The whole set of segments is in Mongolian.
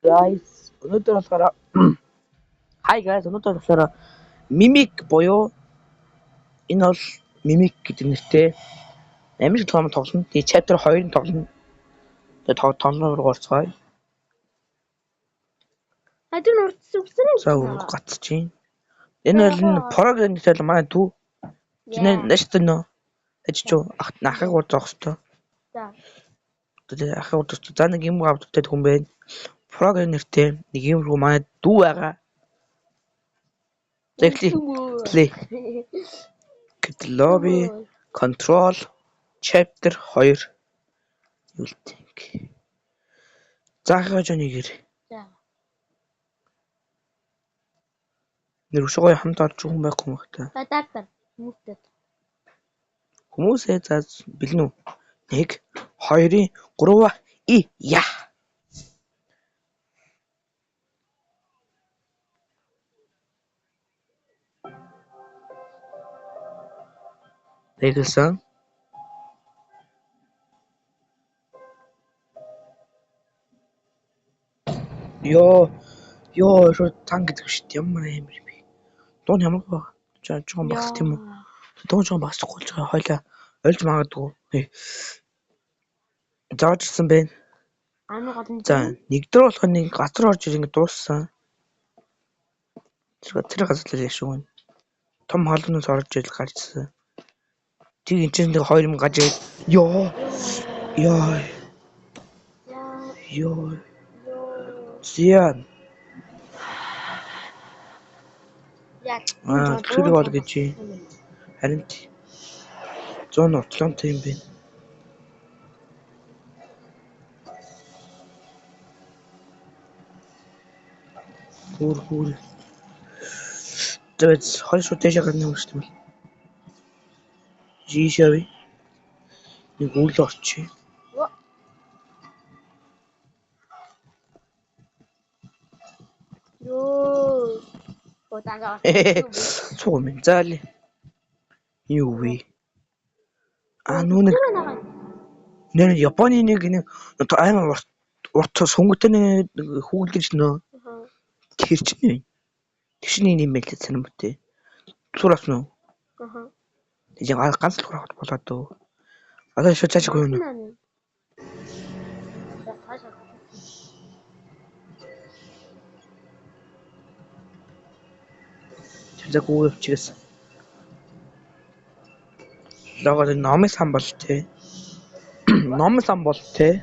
Guys, өнөөдөр болохоор Hi guys, өнөөдөр болохоор Mimic буюу энэ бол Mimic гэдэг нэртэй амжилт том тоглоно. Тэгээ chapter 2-ын тоглоно. Тэгээ тоглоно руу орцгоё. Хадын урдс үгсэн юм. За гацчих. Энэ бол програм гэдэг нь манай дүү. Чиний нэштэнэ. Ажиж ахыг урдах хэвээр. За. Тэгээ ахыг урдах. За нэг юм авдагтай хүн байна. Програм нэртэй нэг юм руу манай дүү байгаа. Play. Lobby control chapter 2 юултэнг. Заахаж онийгэр. За. Нэрвшгой хамт олж хүн байхгүй юм хта. Бадатар хүмүүстэй. Хүмүүсээ за бэлнэ үү? 1 2 3 я. Тэгэлсэн. Ёо шууд танк гэдэг шүү дээ. Ямар амар юм бэ? Дуун ямар баг? Жоохон багс тийм үү? Дуун жоохон багсахгүй болж байгаа. Хойлоо ойлж магадгүй. Заажсан бэ? За, нэгдүгээр болох нэг газар орж ирээ ингэ дууссан. Тэр газар л яшгүй байна. Том холноос орж ирэл гарчсан. Тэг энэ чинь нэг 2000 гаж ёо. Зян. Тэр бол гэж харин 100 отлонтой юм бэ. Хөр. Тэгээд хоёр шууд дэше гарна юм шүү дээ. Жишээвэ. Нэг үл орчих. Ёо. Бодага. Сууми заали. Юу вэ? Нүг нэр Японы нэг амар урт сүнгөтэй нэг хүүгэл гэж нөө. Тэр чинь тэгшний юм байл санам битээ. Сураас нөө. Тэг ганц л хурахт болоод дөө. Одоо шууд цаашгүй юу? За гоо явчихсан. Логоо номын сан бол тээ. Номын сан бол тээ.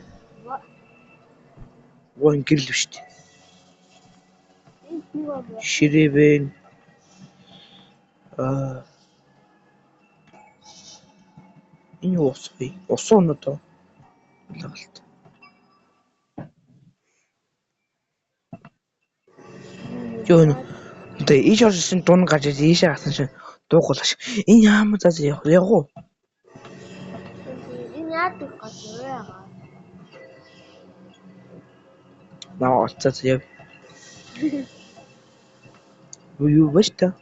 Вон гэрэл биш тээ. Ширэвэн энэ ус бий. Усан одоо лагалт. Жон тэ ийш орсон дун гарч ийшээ гасан шин дуугуулаш. Энэ яам зас явах уу? Энэ яадаг газар яагаа. Наа олцած яв. Юу вэ та?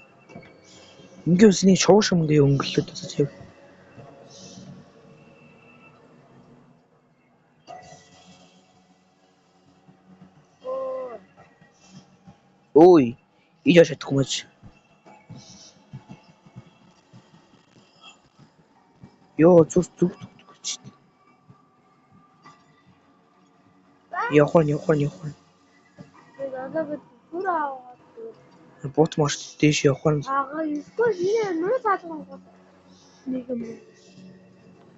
Ингээ усны шуушм гээ өнгөлөд зас яв. Ой, ийж шатах юм чи. Ёо зүг. Явах. Бот маш дэш явах. Ага, эсвэл энэ нуу цаасан гоо. Нэг юм.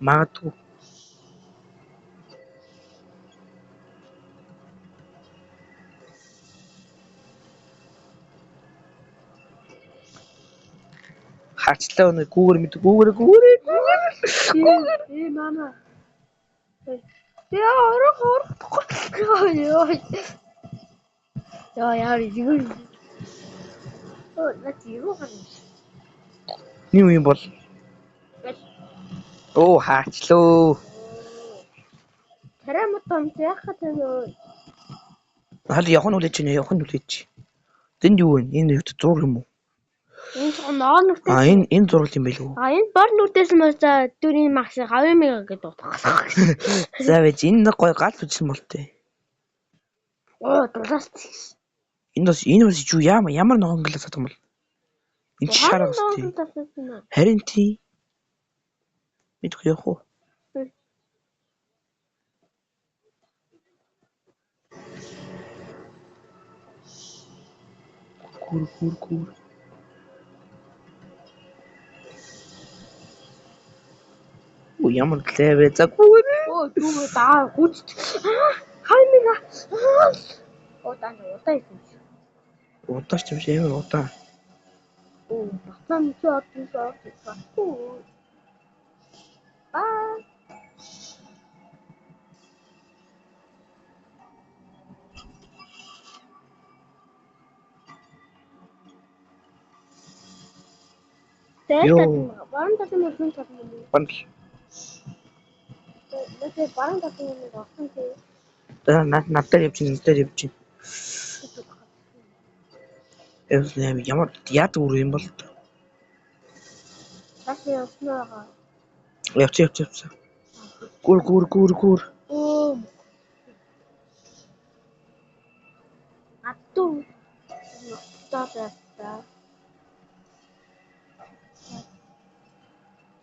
Магадгүй. Хачлаа өнө гүүгэр. Мама. Яа, орох. Яа, игүүр. Нати юу гэнэ. Юу юм бол? Хаачлаа. Тарамт том яхаа тань. Хал явах нь үлээж. Тэнд юу вэ? Энэ юу зураг юм уу? Энэ ч ноо нүртэй. Энэ зураг юм байл үү? Энэ бор нүртээс маса дүрийн макс 5000 гэдэг утгах. За вэж энэ нэг гой гал үзсэн бол тээ. Оо, дулаач. Энэ бас юу ямар ногоон гэлээ сатах юм бол. Энэ чи шараа бас тий. Харин тий. Мэдгүй явах уу? Гүр. Оо ямар левэ заггүй. Оо, дүү даа гүч. Хаймига. Оо, даа удаа юм. Удаач юм шиг амар удаа. Оо, батлаа чи одсон соо. Аа. Йоо. Баран татсан юм уу? Банд. Нэгэ баран татсан юм уу? Орсон тий. Надад явж. Ямар яадаг үр юм бол. Тас явснаа. Явц. Гүр. Оо. Атуу. Таа.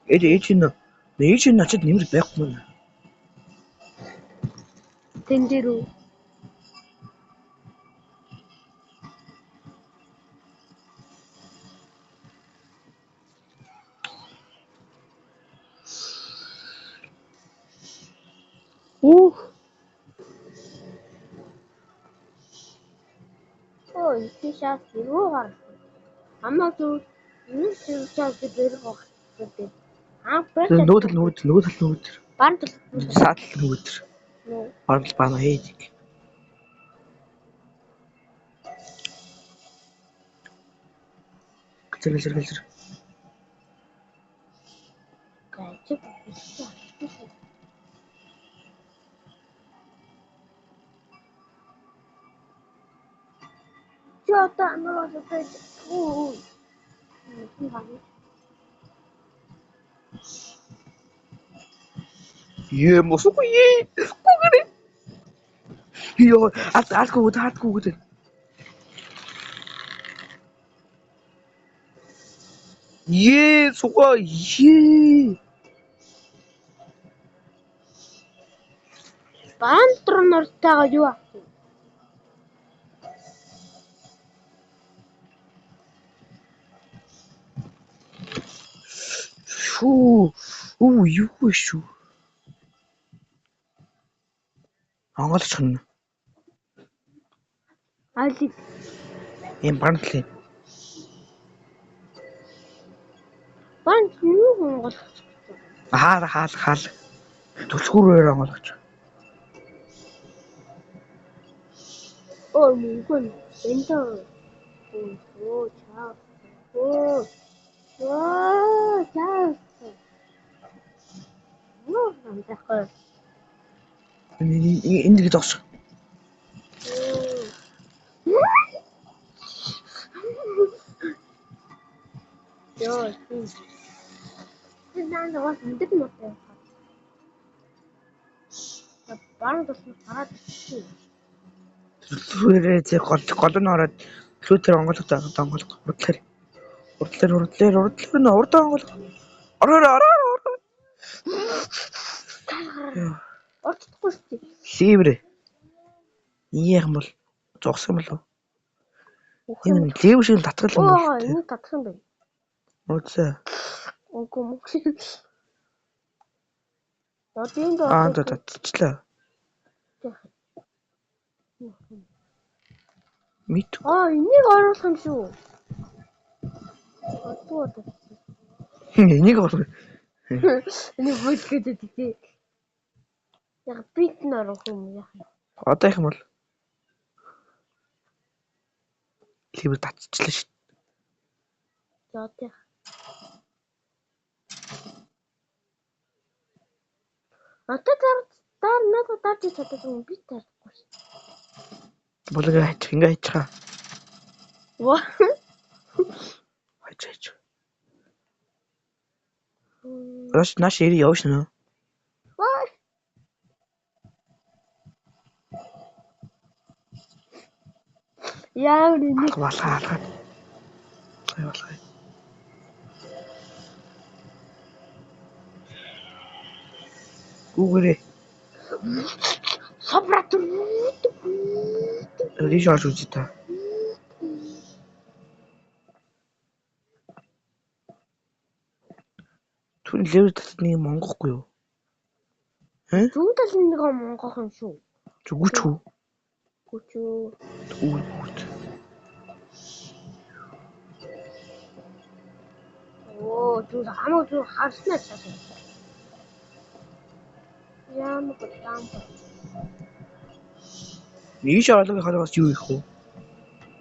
Ээж нь очиод нэмэр байхгүй мөн. Тэндэрүү. Оо. Оо, iki шат юу гар. Амаа зү шат дээр гох. Нүүдэл. Баран тал. Саатал нүүдэл. Барал баана хээдэг. Гэлзэр. Гайчиг. Чota амаа зү. Оо. Мосгүй. Гүгэрэ. Йоо, атгуу. Суга. Баран тронортойгоо юу ах вэ? Шүү. Юу вэ шүү? Ангалч хань. Алиг. Эм бантлээ. Баран юу хонгол. Хаал. Түлхүүрээр ангалч. Оо, мөнгөн. Энтэ. Оо, чаа. Оо, чаа. Оо, амтахаа. Энд гэж зогсоо. Ёо. Тэнд бас мэддэг юм уу? Баран тусна хараад чи. Түлхүүрээ зэ гол нь ороод лүтер онголох урдлаар. Урд онголох. Ороо. Орчихгүй шүү. Ливэр. Ийх юм бол зогсох юм болов. Энэ ливэр шиг татгал юм Оо, бол. энэ татах юм байна. Үгүй. Үгүй мөксөг. Одын Татчихлаа. Мит. Энийг оруулах юм шүү. Одоо. Энийг орох. Энийг бүлгээд тий. Яг бит нь оруулах юм яах юм. Одоо их юм бол. Ливэр татчихлаа шүү. За тий. Атаа надад даад чаддаг юм бит таахгүй шүү. Болоо хайчихаа. Ваа. Хайч. Наш ири явж нэ. Ваа. Яа нэг Алгаад. Алгаа. Гүүгээрээ. Собрат. Риш орж үзье та. Түн левел татсан нэг монгохгүй юу? Зүудэл нэг монгох юм шүү. Зүгүүч үү? Гүчүү. Үгүй. Оо, зүудэл хамаа зүг харснаа цаасан. Яам гутам. Риш орлогын халаас юу их вэ?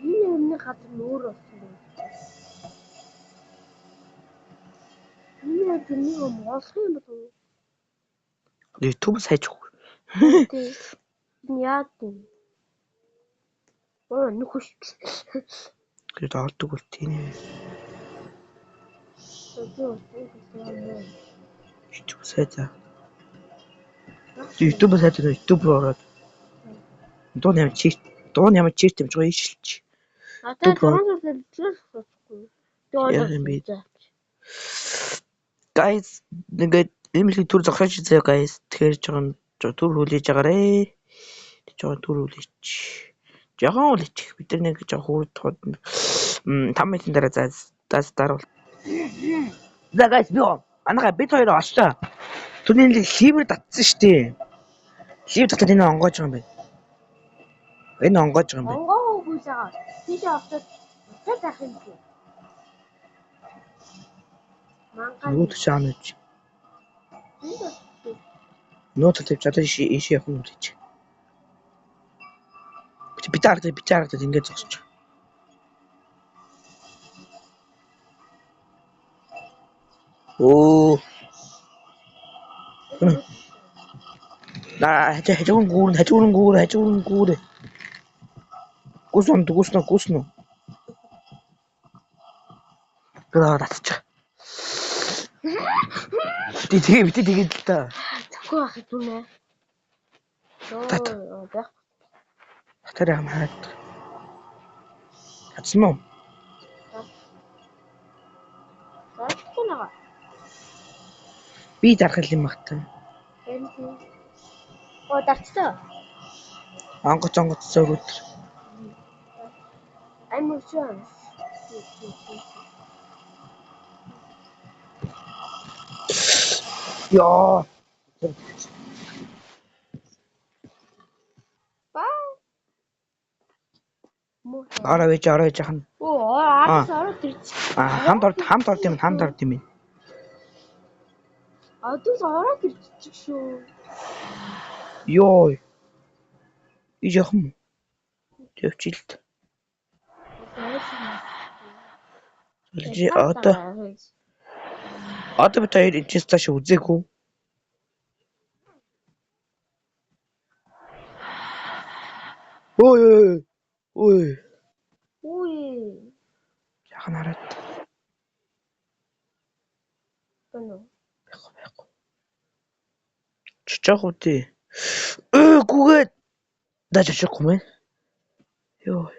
Энэ газар нөр болсон юм. Энэ тэрнийг моолох юм болов уу? YouTube сайжгүй. Тий. Яа тий. Оо, нүхш. Тэгээд ордог бол тийм ээ. YouTube сайжаа. YouTube сайжаа YouTube руу ороод. Дуун ямар чирт юм жоо ишилч. Ата торонто дэлгээс болохгүй. Яа юм бэ? Guys, ингээд эмэлхий түр зогсооч зөө guys. Тэгэхээр жоохон түр хүлээж агаарэ. Жоохон түр хүлээч. Жоохон хүлээч. Бид нар нэг жоохон хурд 5 минутын дараа даруул. За guys би анага бид хоёр очлоо. Түний ливер татсан штий. Ливер татаад энэ онгоож байгаа юм байна. Энэ онгоож байгаа юм байна. Онгоогүй саа. Тийш авчаад уцаа таах юм чи. Нүүд чаанаж. Нүүд тавьж чадаа иш явах юм үлээж. Би таардаг ингээд зогсож. Оо. На хажуун гүүр. Гүснө. Гэраа татчих. Би тэгээд л та. Зөвхөн ах юм ээ. Оо, байх. Тэр хамаад. Хацсан уу? Татчихна. Би дарах юм багтаа. Оо, дарцсан. Онгоц зөөгөд. Аймагчаа. Яа. Араа вэж ахна. Оо, ороод ирчих. Хамт орд юм. Адус ороод ирчих шүү. Йоо. Ижахан. Төвчилт. Одоо би таяр инчесташ үзээгүй. Ой. Яхан хараад. Бэнэ. Байхгүй. Чичээх үгүй. Гүгээд дажчихгүй мэн. Йоо.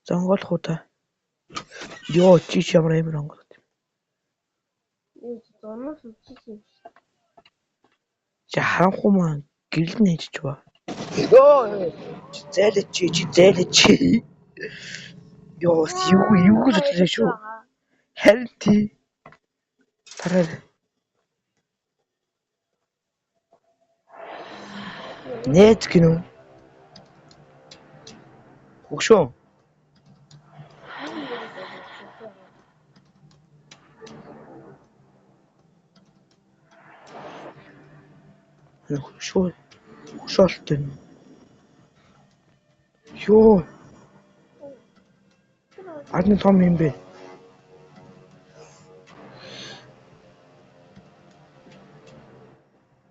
Зонголох уу та. Йоо, чич ямар амар онгол. Зонос үчиж. Харанхуу маань гэрэл нь хийж ба. Йоо, зайлч. Йоо, юу гэж хэлсэн шүү. Харин тий. Тараа. Нет гинөө. Хөгшөө. Хөгшөөлтэй. Йоо. Адны том юм бэ.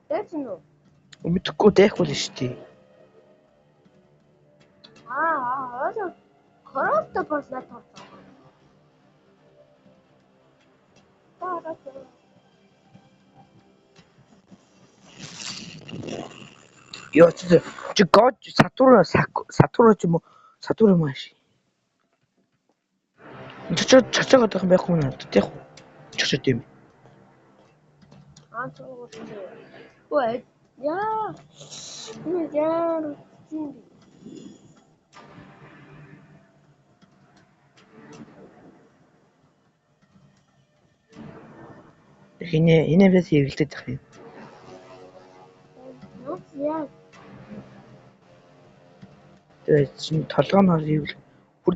Тэцнү. Мэдхгүй дайхгүй л шүү дээ. Өөсөө коротто боснаа тооцоо. Ёо чи гож Сатурн ч юм уу Сатур маш. Чачаагаад байх юм байхгүй надад яг чачаад юм. Цогцолтой. Ой яа. Яа. Энэ бас эвэлдэж байх юм. Яа. Тэгээд чинь толгойноор ивэл хүр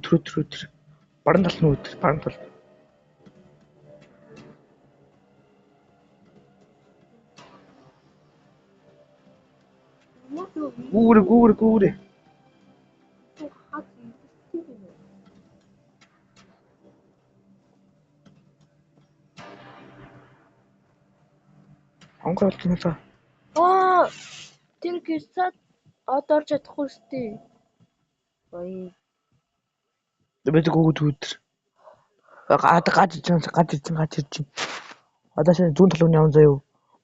баран тал нь өдөр баран тал. Гүүрэ. Онгор болтноо. Тэр гэрсад одоорч чадахгүй штий. Ой. Бид гүгд өдөр. Гаж ирж. Одоо шинэ зүүн талын явна заяа.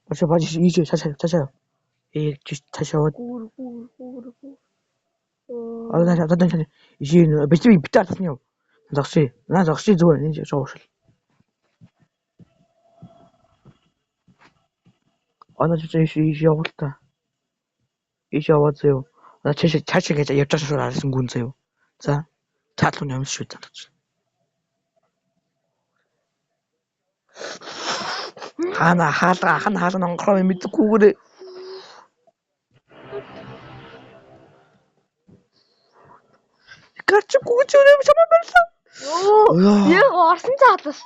Баж ийж цаашаа. Цаашаа. Гүүр. Одоо ижин бит талсан яв. Зогсъё зүгээр энэ жоошл. Она ч ийш явуул та. Ийш яваад заяа. Цаашаа гэж явж байгаа шүү харсан гүн заяа. За. Цаатлуу юмс шүү задаж. Хана хаалга онгороо мэдгүйгээр. Гарч гүйж өрөө чамаа барьсан. Яг орсон цаалаас.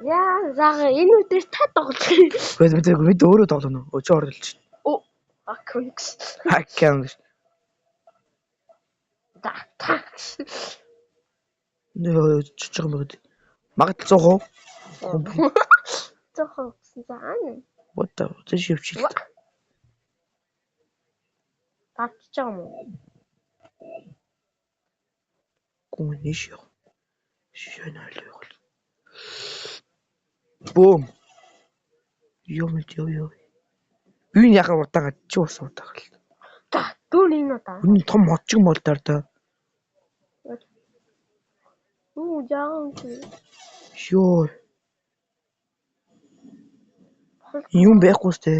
Яа, заа энэ үдээс та тоглох. Бид өөрөө тоглоно. Өчөө орлож. Аккаунт. Нөө чичиг юм байна. Магадгүй 100%. 100% гэсэн заа. What the шивчил. Татчих юм уу? Гүниш яа. Шэнэл яа. Бум. Ёо. Би яг уртаага чи ус уртаага л. Дүүн энэ удаа. Энэ том модчиг молдоор та. Яагаад чи? Ёо. Юм байхгүй сте.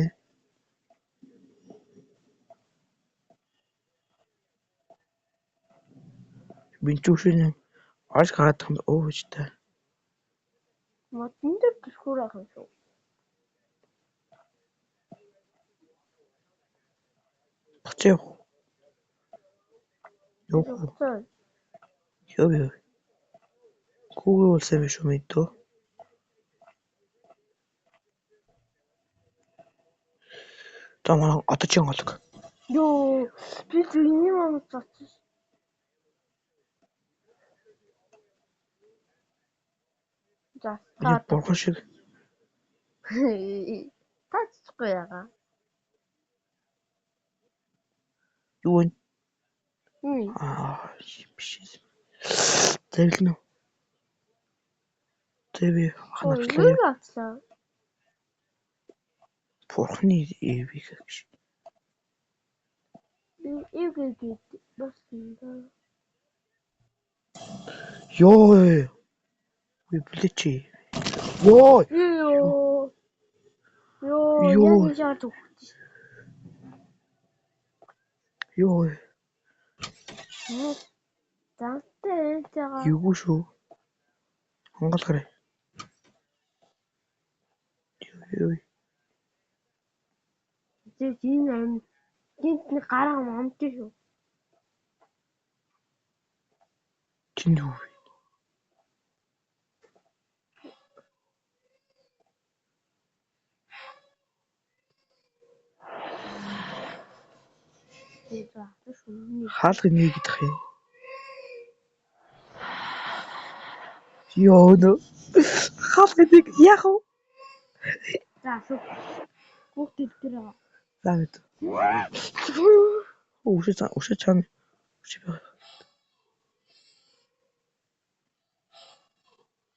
Бинчүүшин аж гараад юм өөжтэй. Модон дээр түшхүүр ах юм шүү. Бацаа. Ёо. Google улсаа биш үү мэдөө. Тамаа одоо чи голог. Ёо, би зүйний мам цацсан. За, Бурхан шиг. Тацхгүй яага. Юу вэ? Биш. Тэвлэн үү? Тэвэ ханаачлаа. Бурхны эвийг гэж. Эвгээд басна. Ёо. Ви бличи. Ёо. Яг шаард өгч. Ёо. Зантаа. Юу шүү? Хангалгараа. Ёо. Энэ ам гинт гараа амт шүү. Чинь юу? Хаалга нэг идэх юм. Ёо нөө. Хаалга нэг яах вэ? За шүх. Хүүхдүүд дээр байгаа. За мэд. Ушаа чам.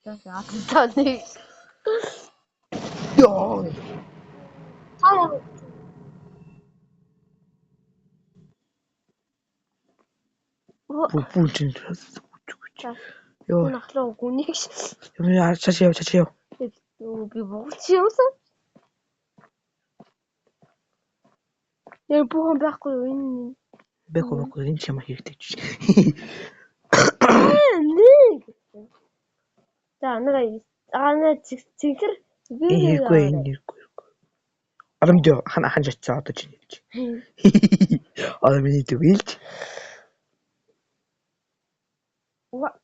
За атаны. Ёо. Бүүжин. Йоо. Нахлаа гүнийг. Яа чачаа. Би богч явсан. Яг бүхэн байхгүй юу энэ? Бэко энэ ч юм хэрэгтэй ч. Нэг. За нэг цэнхэр Ирэхгүй. Арамдё хан жацсан одоо чинь гэж. Миний төвилж. What?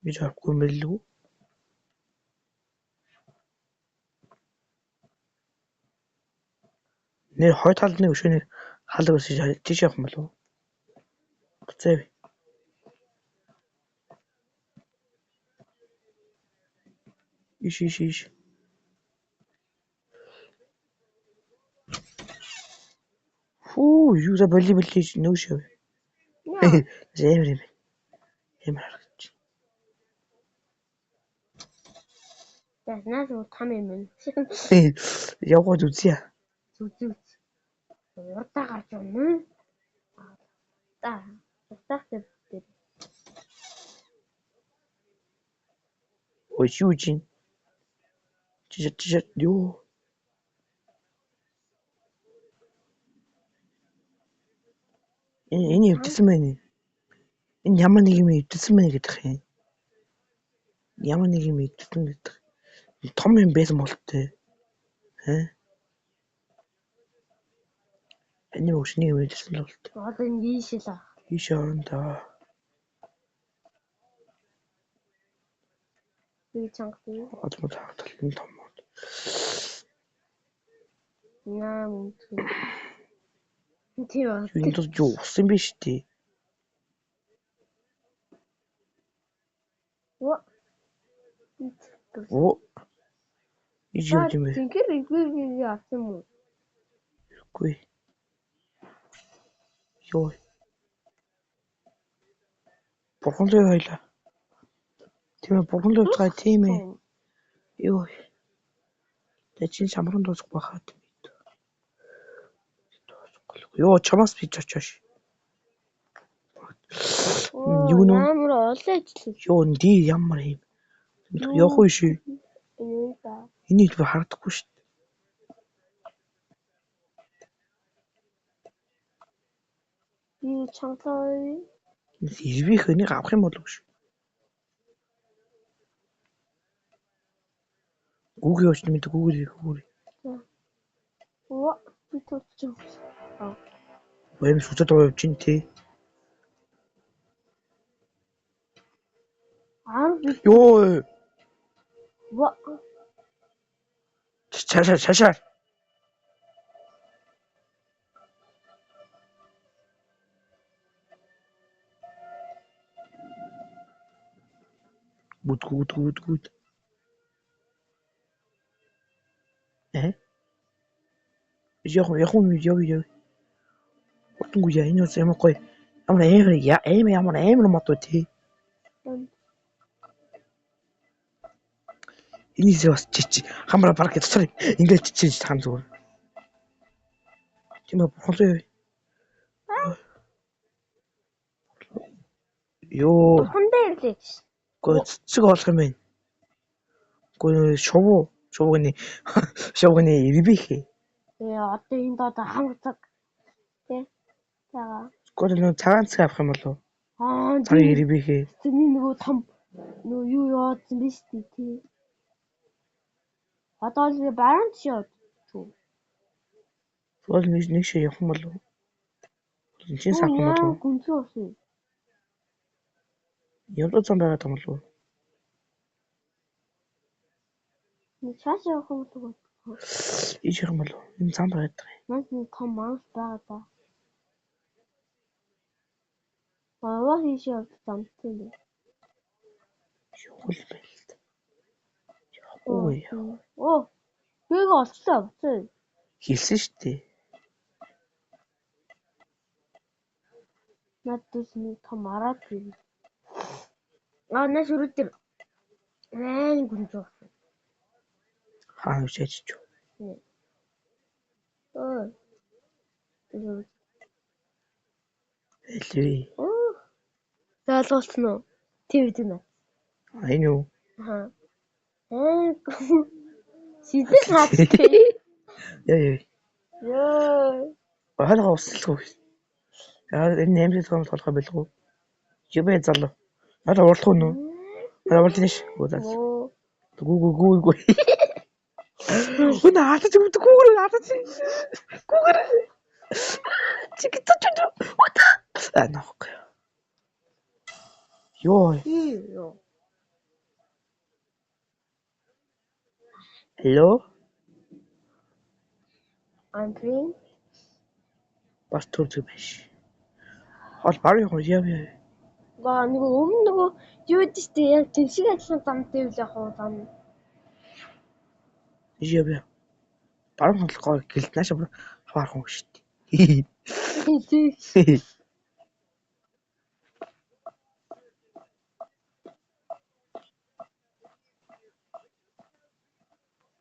Би жахгүй юм билүү? Нэр хой талд нэг өшөөний халаг өсөж тийш явах юм болов уу? Буцаав. Иш. Фу, юу за боли нөөшөө. Зэмэр. Наас уу там юм. Явгод үзье. Зүг. Урдаа гарч байна. Тахтай. Ой, шүүжин. Чичэт ёо. Энэ өвдсөн байна. Энэ ямар нэг юм өвдсөн байна гэдэг юм. Ямар нэг юм өвдсөн гэдэг. Том юм байсан болтой. Энэ өшний юм өвдсөн л болтой. Одоо энэ ийшэл аа. Ийш орондоо. Би чангахгүй. Одоо таатал энэ том. Наа мөн. Тийм аа. Энэ ч юу усан биш тий. Оо. Ижил юм бэ? Цэнхэр игүй авсан юм уу? Үгүй. Йоо. Бурхан л хоёлаа. Тийм ээ, бурхан л уцгаа тийм ээ. Йоо. Тэчин самран дуусах байхад. Йоо, чамаас би чочоош. Юу нөө? Ямар олон ажил. Йоо, ямар юм. Явах уу ши? Энийг би хардахгүй шүү дээ. Би чангалаа. Ирвих энийг авах юм болов шүү. Гүүгээ очно мэд гүүгээ. Би тооцоо. Бэм сүтэд явж ин тий. Йоо. Чашаа. Гүд. Яв. Утггүй яа энэ үс ямар гоё. Ямар мото тий. Энийс бас чич хамраа парк цацар ингээд чичиж хам зүгээр. Тийм ээ бурхан. Йоо. Бурхандаа ирлээ. Гоо цэцэг болох юм байна. Гоо шовгоны ирбихээ. Одоо энд одоо хамгадаг. Тэ. Тагаа. Гоо нөө цагаан цэг авах юм болов? Цаг ирбихээ. Тэний нөгөө том нөгөө юу яадсан биш тий. Одоо л баруун тийш явдаг. Гол нэг шиг явах юм болов? Чин сах юм болов? Гүнзгий усан. Явдаг зам байгаа юм болов? Чааш явах юм болов? Ич юм болов? Энэ зам байдаг юм. Манайд том маус байгаа да. Аваа хийш явдаг замтай юм. Явах байл. Ой. Бэг олцлоо. Хэлсэн шүү дээ. Надад нэг том араад гин. Наш өрөөдөр гүнзгий усан. Хаана үчиж. Ой. Элвэ. Залгуулсан уу? Тийм үү? I know. Аа. Сидэл хаттай. Яа. Ёо. Хаалга услах. Яа энэ нэмэлт том толгой байлгүй. Юбэ залуу. Надад уралдах уу? Надад уралдаж. Оо. Гүү. Өнө хатаж өгдөг гүүгээр хатаж. Гүүгээр. Чигтэж. What? Нах. Ёо. Ёо. Hello? I'm free. Бас төрдөг биш. Хол барыг яа. Гаа нэг өмнө нөгөө юу гэдэг чинь яг тийм шиг ажилласан замтай үл яг уу зам. Яа. Баруун толгой гэлт наашаа хаваарах юм шүү дээ.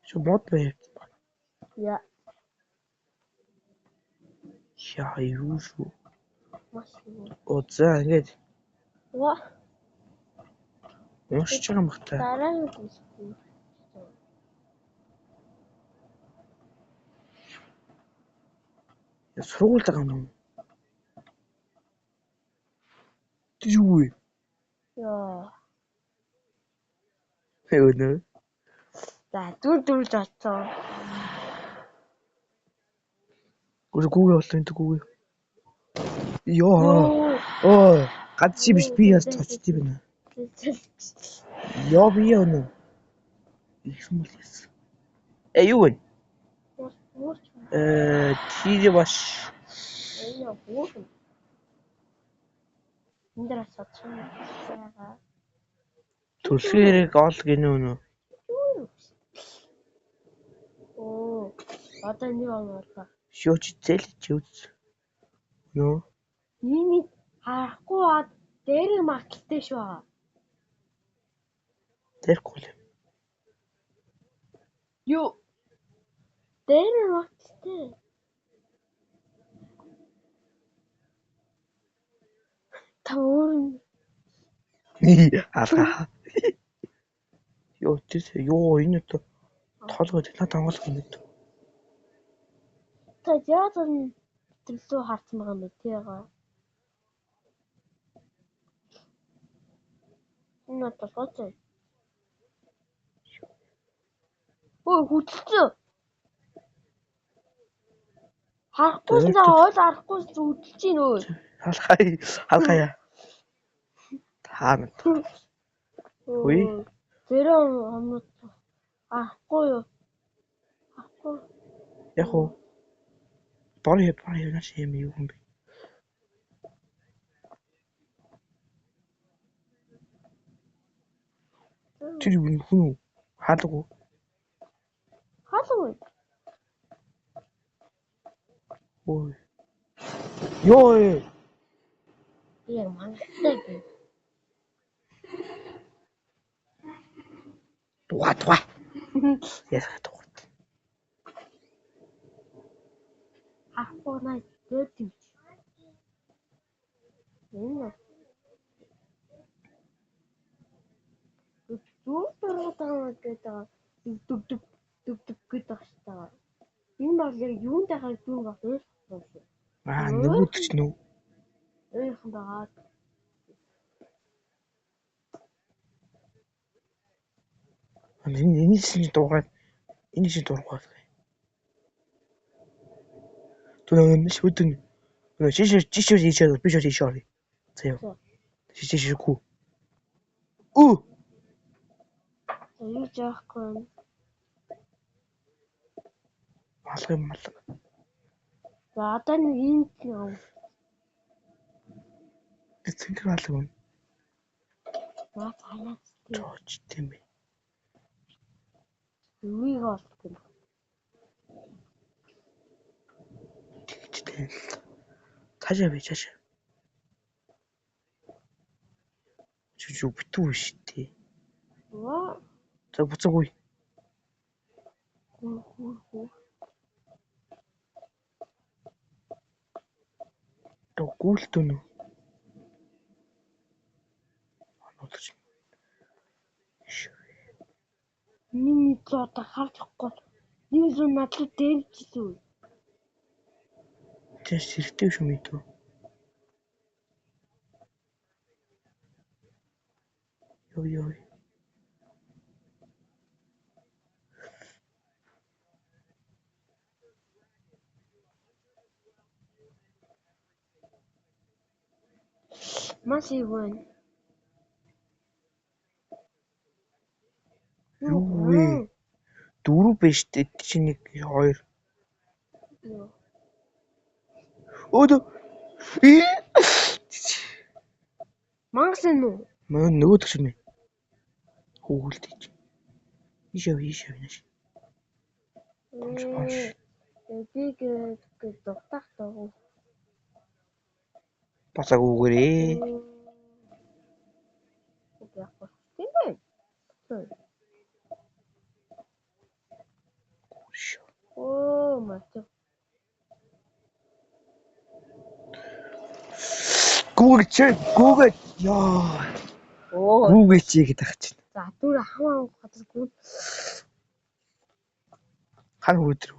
Що мод бай. Яа. Яа юу шүү. Маш юу. За ингээд Ва. уншиж байгаа юм бах та. Дараагийн бүсгүй. Сургууль байгаа юм. Юу вэ? Яа. Өнө. За дүр жацсан. Гүүгээ болоо энэ гүүгээ. Ёо. Оо, гадчи биш би яс цацдээ байна. Ёо би өнө. Их юм л яс. Юу вэ? Чири баш. Яа бууш. Эндээс цацсан. Яага. Төрсгэрэг оол гинэ өнө. Оо. Одоо нэг оноо. Шөөч зэл чи үз. Нөө. Миний харахгүй бод дээр магталтай шүү. Тэрхүүл. Юу? Дээр магталтай. Та өөр Алга. Ёо энэ одоо толгой надад онголох юм дээ. та яагаад төлөө харсан байгаа юм бэ тийгаа? Энэ одоо гоцоо. Ой хүчтэй. Харахгүй үдэлж гин өө. Халхая. Таана. Үгүй. Тэрэн хамт ахгүй юу? Ахгүй. Яг уу. Бори наш юм юм бэ? Тэр хүн хаалга. Хаалга. Ой. Ёо. Яа мангастай би. Туга. Ясаа туга. Ахгүй наа дээр тийм. Энэ Юу дургатаа гэдэг дүг гэдэг байна. Энэ бол яг юунтай хаа дүүн баг ойлгохгүй. Нөгөөд ч нөө. Өөрийнх нь байгаа. Энэ чинь дуугаад энэ чинь дургаад. Түнэн шүдэн. Жишээ ийшээ биш ийшээ. Заяа. Жишээ хүү. Оо. Юу жаахгүй. Малгай. За одоо нэг юм юм. Тэнгэр малгай. Наа цаанаа. Чооч тийм бэ. Үнийг олдсон. Тэгчтэй. Цаашаа. Чү битүү шүү дээ. Оо. За буцаагүй. Гүйлтэн үү? Ануулж. Миний зоото харахгүй. Нэг зүүн надлаа дээрчсэн үү? Тэс сэртэй шүү мэдв. Ёо. Маш их байна. Юу вэ? 4 биш дээ. Чи 1 2. Өөдөө. Мангас энэ үү? Мөн нөгөөдөг шиг мэ. Хөөгөлтэй чи. Ийш явна. Бомш. Биг дутах таа. Бацаг үгээрээ. Яахгүй. Тийм. Оо мат. Гүүгээ. Яа. Гүүгээ чи гэдэг ах чинь. За түр хамаа газар гүн. Хан хөөдөр.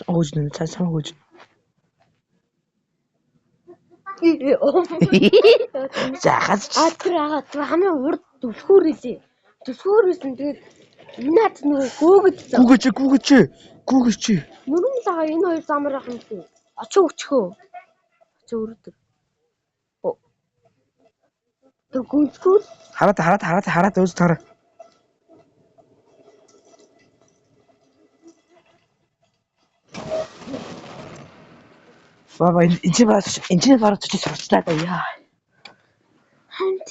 Оожны цаасан хөөж. Захаас Тэр хамгийн урд түлхүүрээсээ. Түлхүүрээс нь тэгээд наад нөгөө Гүүгээ чи. Нүрэн лага энэ хоёр замаар ах юм тий. Очоо өчхөө. Очоо өрөдөр. Тэр гүнзгүүл Хараад өз тараа. Баба энэ барах чи сурчлаа да яа. ханд.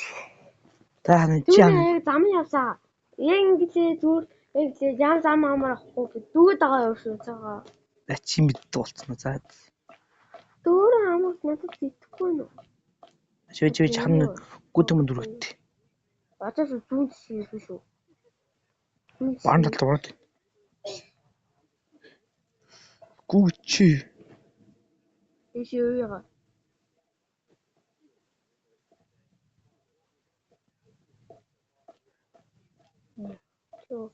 Та хань чи Яг зам явсаа. Яг ингэжээ зүгээр яг зам амар ахгүй дүүгээ дагаа явшгүй цагаа. Чи мэд болцсон уу за. Дөөрөө амгаас надад итгэхгүй нөө. Чи чахна гүтэн дүргт. Бачаас зүүн шиг шүү. Баан талд. Гүчи. Эш юугаа. Чөө.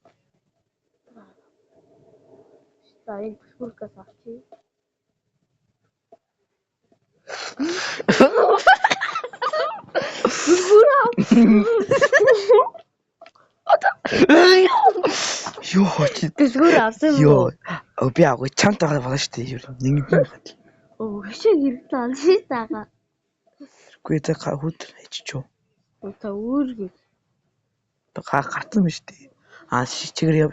Сайн бүсгүйгээс авчи. Ёо чи Бүсгүйр авсан мó. ёо. Би агуу чамд байгаа болно шүү дээ. Нэг юм. Өшөө ирдээ алши таага. Гүй тэ хүүд иччүү. Та үүргээ. Гартсан биш дээ. Чигээр яв.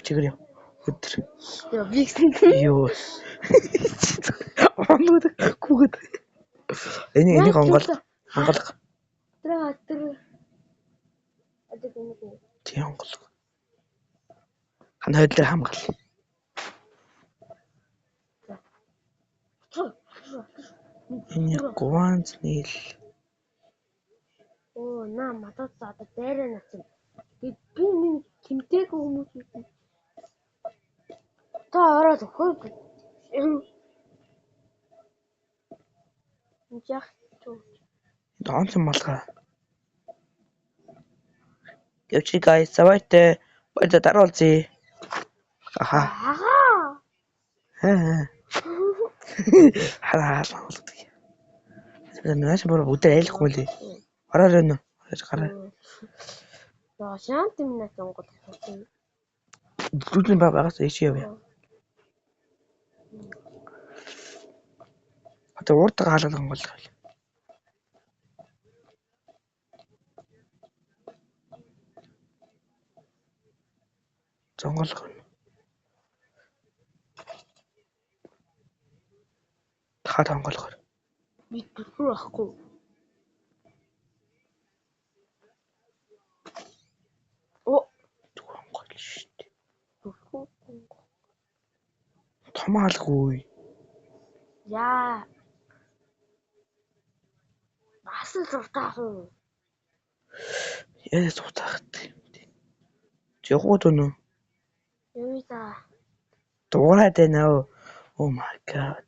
Өдөр. Яа бигсэн. Ёо. Онод гүгэд. Энийг онгол. Тэр. Адаг юм уу? Тийм онгол. Хан хойдлоо хамгаал. Энэ гованц нийл. Оо наа матад зада дээрээ нацсан. Би нэг тэмтээг хүмүүс үү. Та ороод өгөө. Яах вэ? Донц малгай. Явчи guys, савайтай. Баяр дараа уулзъя. Аха. Хараа болдог. Наш бүр өдөр айлахгүй лээ. Ороор өнө. Гараа. Яа шаант юм нэ онгол. Зүудэн байгаас ийш явъя. Одоо урд хаалга онгол. Жонгол. Хаад онголгоор. Би түлхүү ахгүй. Оо Онгол шүү дээ. түлхүү. Том алгүй. Яа. Бас Яасан зуртаах уу? Яа зутаах юм. Жигууд өнөө. Юу за. Дуурайд байна оо. Oh my god.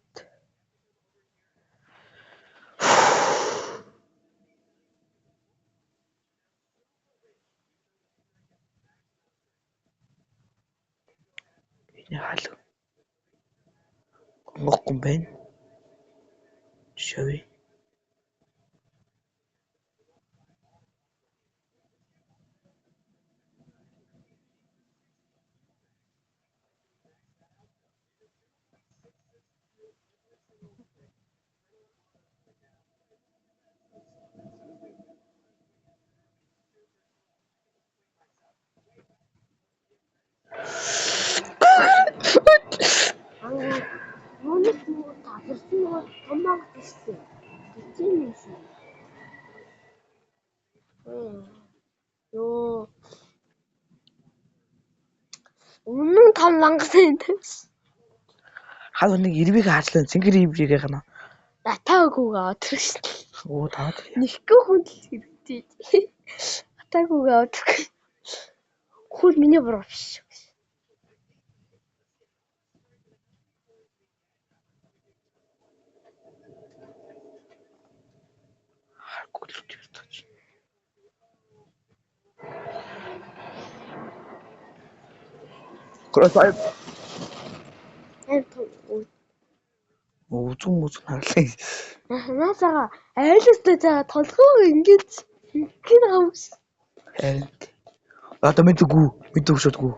Энэ халуу. Гонгохгүй байна. Шови. Юунаас нөгөө таварсан нөгөө том багт ирсэн. Тэцэн юм шиг. Ёо. Үнэн 5,000 энэ. Халуу нэг ирвийг хаачлаа. Цэнгэр ирвийг гана. Атаагүйгээ отрогч. Оо таад. Нэхгүй хүн л хэрэгтэй. Атаагүйгээ отрогч. Хөл миний буруу биш. Crossfire. Үзэн Үзэн харлаа. наасаа айлстай цаа толгоо ингэж авс. Одоо мэдгүй шотгүй.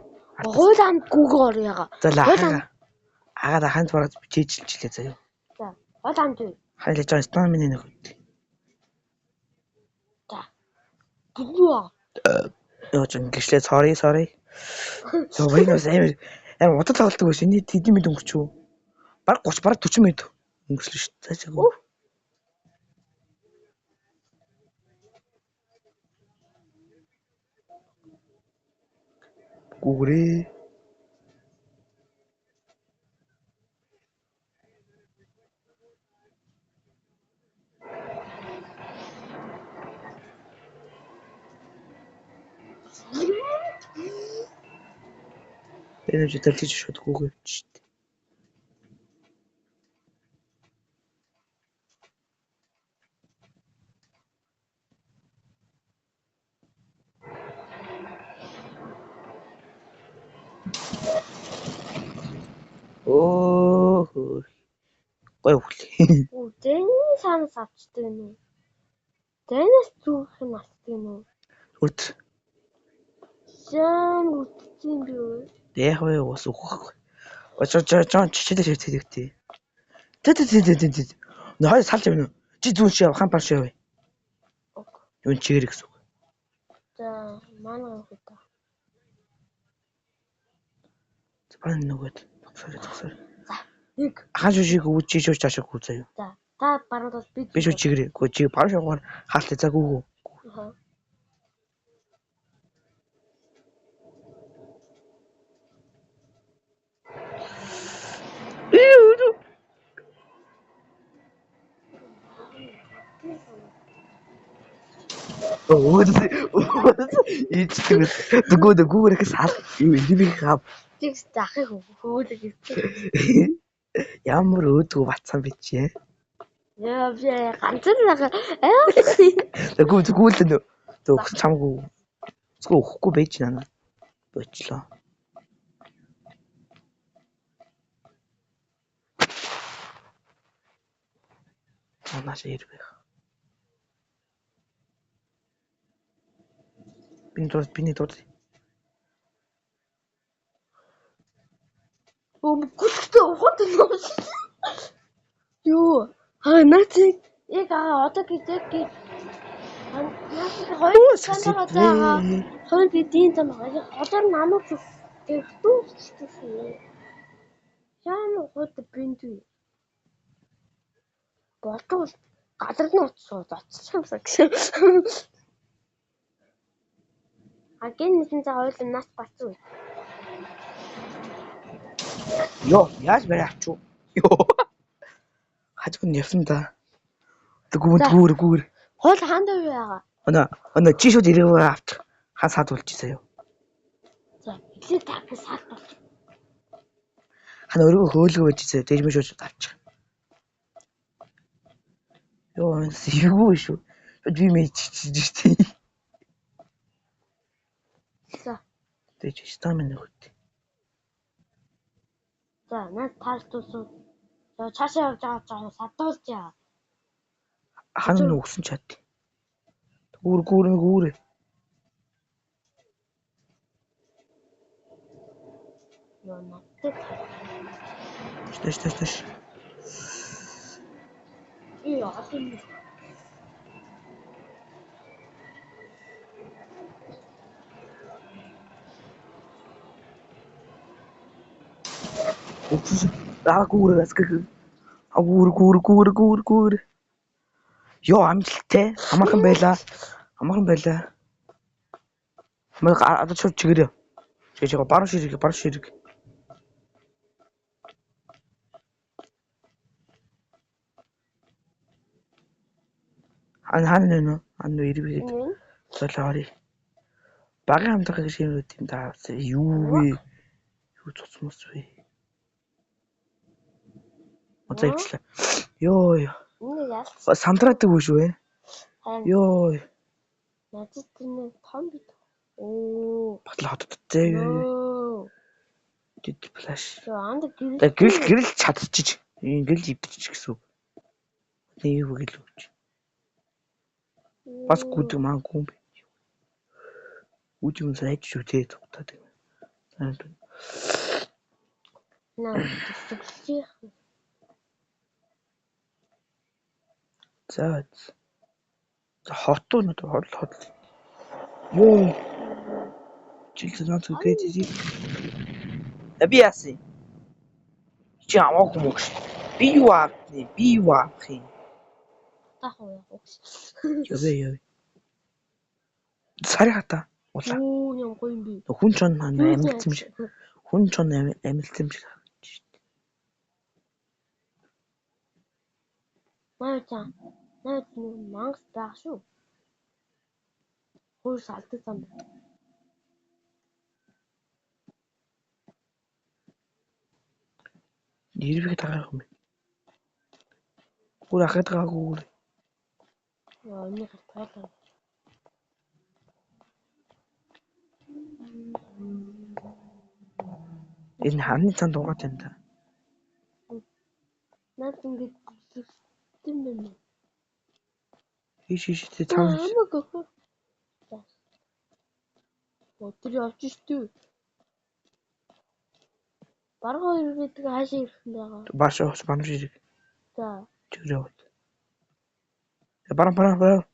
Хооланд гүгөр яга. За агаад ханд бараад бичээжилчлээ заяа. За хооланд юу? Хайлаж байгаа стан миний нэг. За. Гүгөө. Яа ч ингэшлээ sorry. Зөв бас амар удаа тоглолтог байсан. Эний тэдний мэд өнгөрч үү? Бараг 30 бараг 40 мэд өнгөрсөн шүү дээ. Цаашаа. Гүгрээ. Энэ ч дэлгэж шууд гүгээр шүү дээ. Оо. Гой хүлээ. Зэний санаас авчдаг нь. Зэнээс зүгх нь авчдаг нь. Үт. Сан үтцэн бий. Яг вэ ус өгөхгүй. Очоо чичээд хэрэгтэй. Тэт. Нохой салж явна уу? Чи зүүн шив хаан пар шив. Юун чигэр гэсэн үг. За манай хөөд. Бан нөгөөд тогсоор. За нэг Хаан шишиг үүчиж чаашаа гүү заяа. за та баруун бол Би шүү чигэр. Гүү чи пар шивгаар хаалт цаггүй. Өөд ичдэг. Дгүүр их сал. Юу индивиг хав. Текст ахыг хөөдөг гэсэн. Ямар өөдгөө батсан бичээ. Яа би ганцхан байгаа. Дгүүл нөө. Зөв чамгүй. Зөв өөхгүй байж наа. Бочлоо. Манаш ирвэх. Биний дурд. Гүтгтэй ухаад байна. Юу? Нациг яг одоо гэдэг нациг хоёр санаа заагаа. Хоёр гэдийн зам байгаа. Одоо намайг дүүсчихсэн. Яа хот бинтүү. Болтол гадар нь оцсон гэсэн. Агийн нэгэн цаа хоёул нас бацсан. Йоо, яаж бариач юу? Йоо. Хажууд нь явсан да. Дгүүр. Хол хаанд байгаа. Өнөө чи шууд ирээвээ авчих. Хаа саад болчихсоо юу? За, эцэг тахс саад бол. Хана өргөө хөөлгөө байжсаа дэж мэ шууд авчих. Йоо юу шүү. Би мэдчихэж тий. За. Дэж стамина өгт. За, наад таарч тусуу. За, цаашаа явж байгаа садуулж яа. Хана нүгсэн чад. Гүүр. Ёо надад. Тэш. Ёо атин. Гүүр. Ёо амжилттай. Амархан байлаа. Мэг одоо шууд чигээрээ. Чигээ баруун ширэг. Хаана нэ? Ан ирвэгэд. Солиори. Багын хамтрах гэж юм уу тийм даа. Юу вэ? Юу цуцмус вэ? Оцайчлаа. Ёо. Энэ ял. Сандраадаг үү шүү. Ёо. Надад энэ том бит. Оо. Батлаа хоттой. Оо. Дид флаш. Ёо анд гэрэл чадчих. Ингээл ивдчих гэсэн. Нэг юу гэлээ өгч. Бас гүдэг манггүй юм бэ. Үгүй юм сайж шүү дээ тогтоод. Наа зүсгчих. За хотоо нүд хот. Ёо. Жилдээ наац үгээд. Би яасан. Чи аваагүй мөг. Би юу авах юм? Тах уу яах вэ? Ёо. Сари хата. Улаа. Оо юм гоё юм би. Хүн ч амилсан юм шиг. Наад мангас байх шүү. Хөөс алдаг зам. Нэрвэг тагаах юм. Гүр ахад гаагүй. Яа энэ хатгаа. Энэ хааны цан дугаад байна да. Наад ингэ тийм юм. Иш тэ цаана. Өдөр явж штүү. Баргаа ирээд хаашаа ирэх юм байгаа. Бааш банж ирэх. За. Чигрээ. Баран.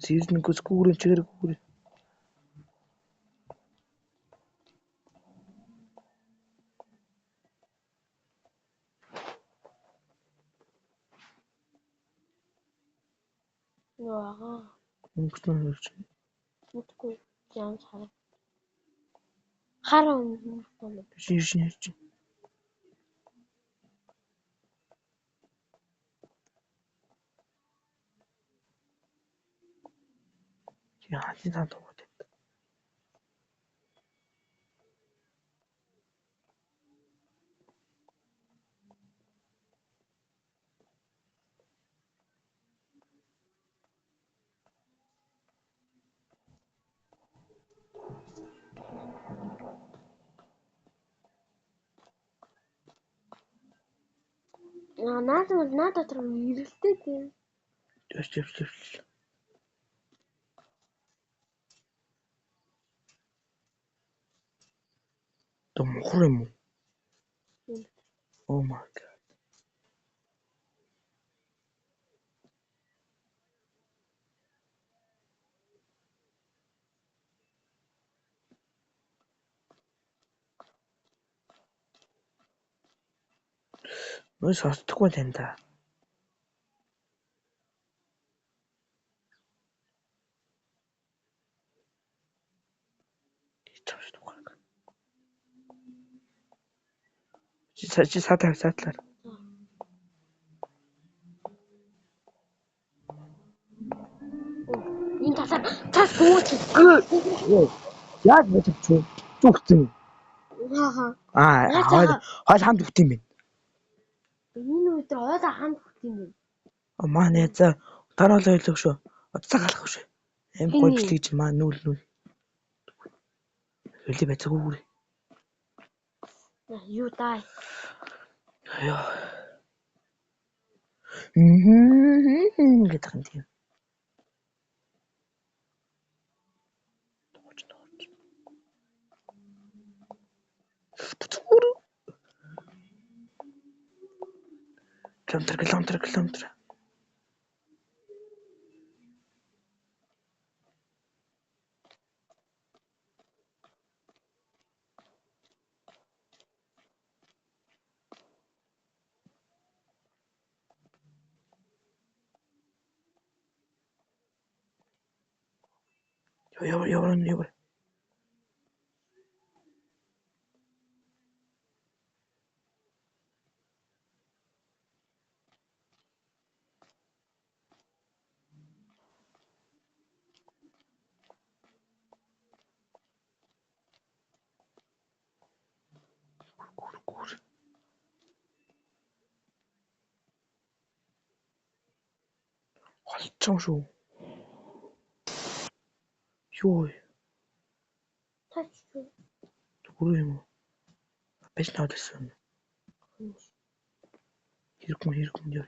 Сэрнэ гүрэн чигэр гүрэн. Яага. Өнгөсөн гэж. Мэдгүй яам хараа. Хараа юм. Шин. Яа, энэ цан дугаад. Наад дотор ирэлтэй тийм. Тэвч. Том мохор юм уу? Oh my god. Нөө сонсдоггүй тань та. Чи саатлаар. Энэ талаар цаас гүйж. Яг бодож зүгтэн. Аа. Хойл хамт өгт юм бэ. Энэ өдөр хойлоо хамт өгт юм бэ. Маа нээзээ дараалал ойлог шүү. Оцоо галах шүү. Эм гой бичлэг чи маа нүүл. Хөлий байцаг үгүй. Юу даа. Яа. Гэдэг юм тийм. Километр. Яваа. Гүр. Холцсон шүү. Юу вэ? Тач. Түгүр юм уу? Бэж наадсан. Хэрэг яа.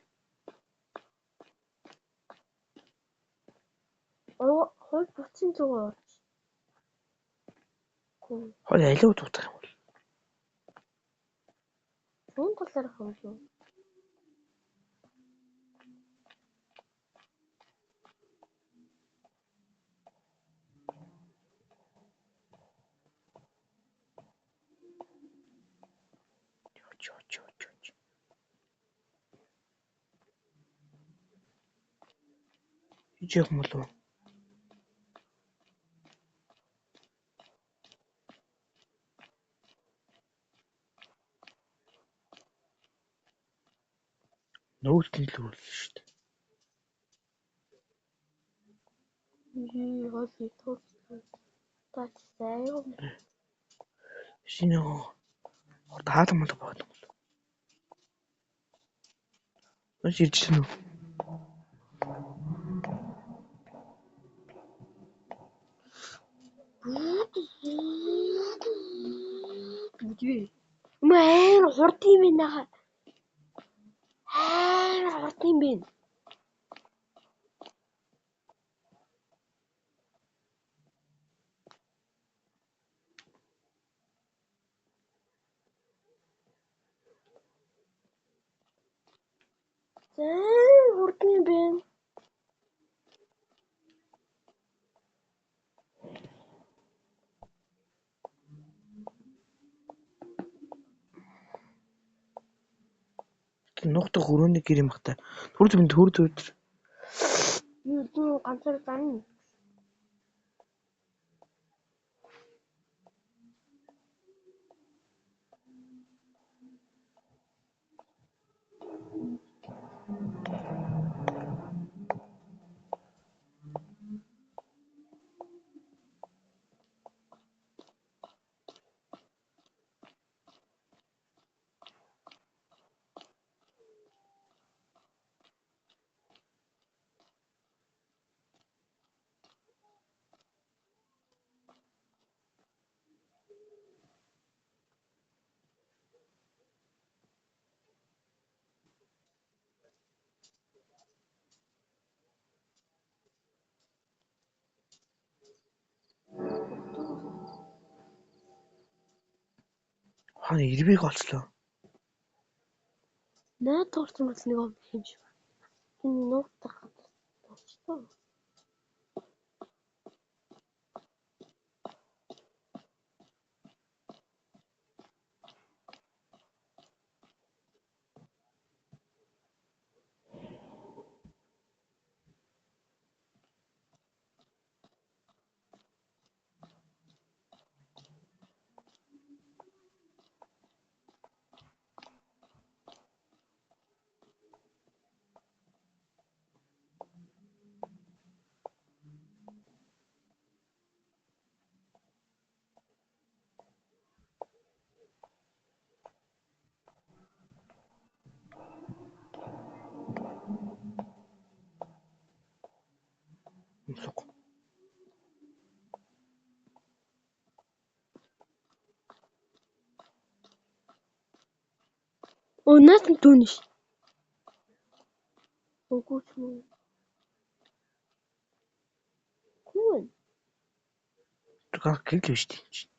Хой буцын зүгээр. Хол алив дутах юм бол. Зүүн талаарх юм шүү. Чо. Ижих юм болов. Нөөцийн л үйл шүү дээ. Хой тоо. Тач заяа. Шинэ таалан мал бод. Маш иржсэн үү? Үгүй. Мэн хурд юм байна. Хурд юм бэ. Хурд юм бэ. Нухта хөрөөний гэр юм хата. Түр. Юу ганцаар зам. Хана ирвийг олчлоо. Наа туурсан нэг юм шиг. Энэ нуутах болчихсон. Өнөөс нь түүнш. Үгүй ч. Хүү. Тэгвэл гэрэл биш тийм чинь.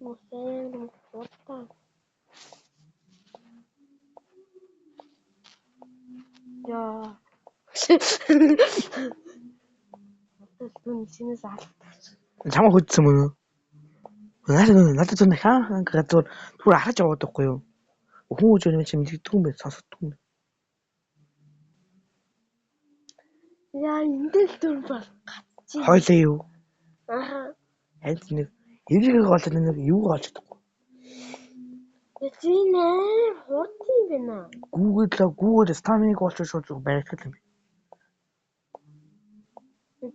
Мөсөн хурдан. Яа. Түн чинээс алдсан. Чамаа хөдсөн мөн үү? Надад зөв хаан гадуур түр харж яваад байхгүй юу? Хүн үж өнөө чи мэддэг юм бэ? Сонсогддог юм. Яа, эндэл дүр бол гацчих. Хойлоо юу? Аха. Альт нэг эврийг олж нэг юу олж чадахгүй. Эцэг хурдан юм байна. Google стаминг олж шууд баригдах юм.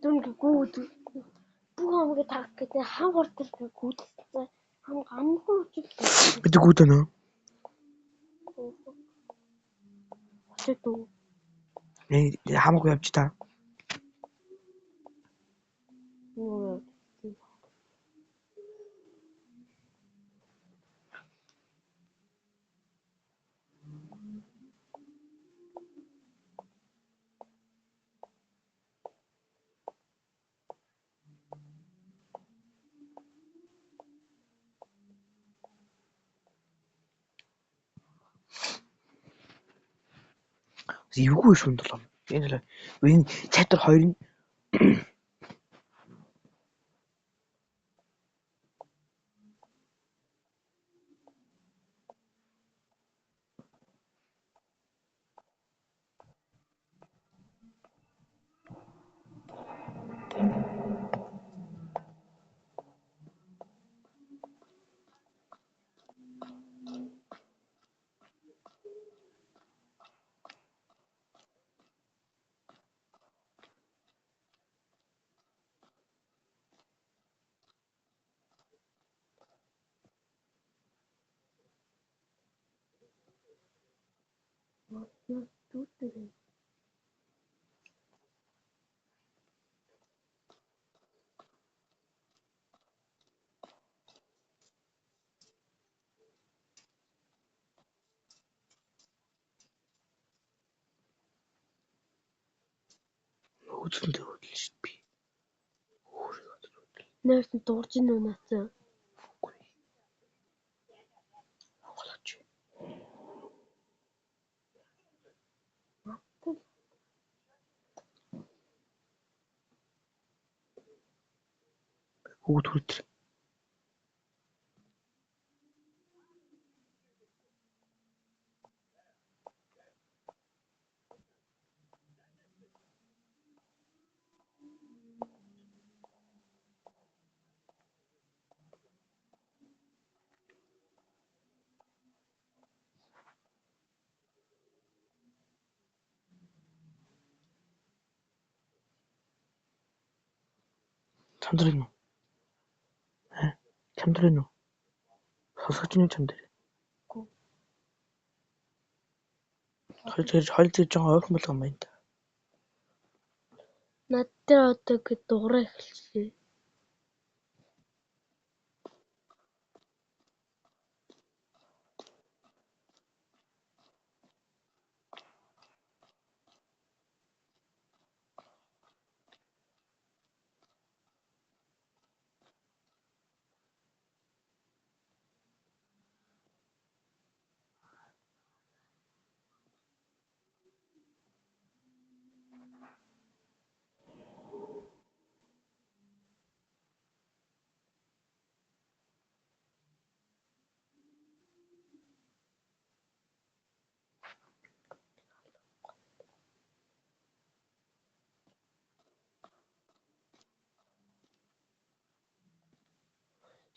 Дүнг гүүд бүх амгээ таг гэдэг хам хурдан гүйдэлсэн. Хам амгүй үчиг. Бид гүйд өнөө. Очоо. Хамаагүй явж та. Юу. Эвгүй шүн толгой. Энэ чатар хоёрын Түтэр. үзэндээ хөдлөж шít би. Нэрс дурж ийн унаас. Оголооч. Хүүт хүртэр. Чамдрын уу? Чамдрын уу? Сонсогчны чамдэр. Хоёр зэрэг жоо ойрхон болгоом байна та. Над дээр одоо ингэ дуурай эхэлчихлээ.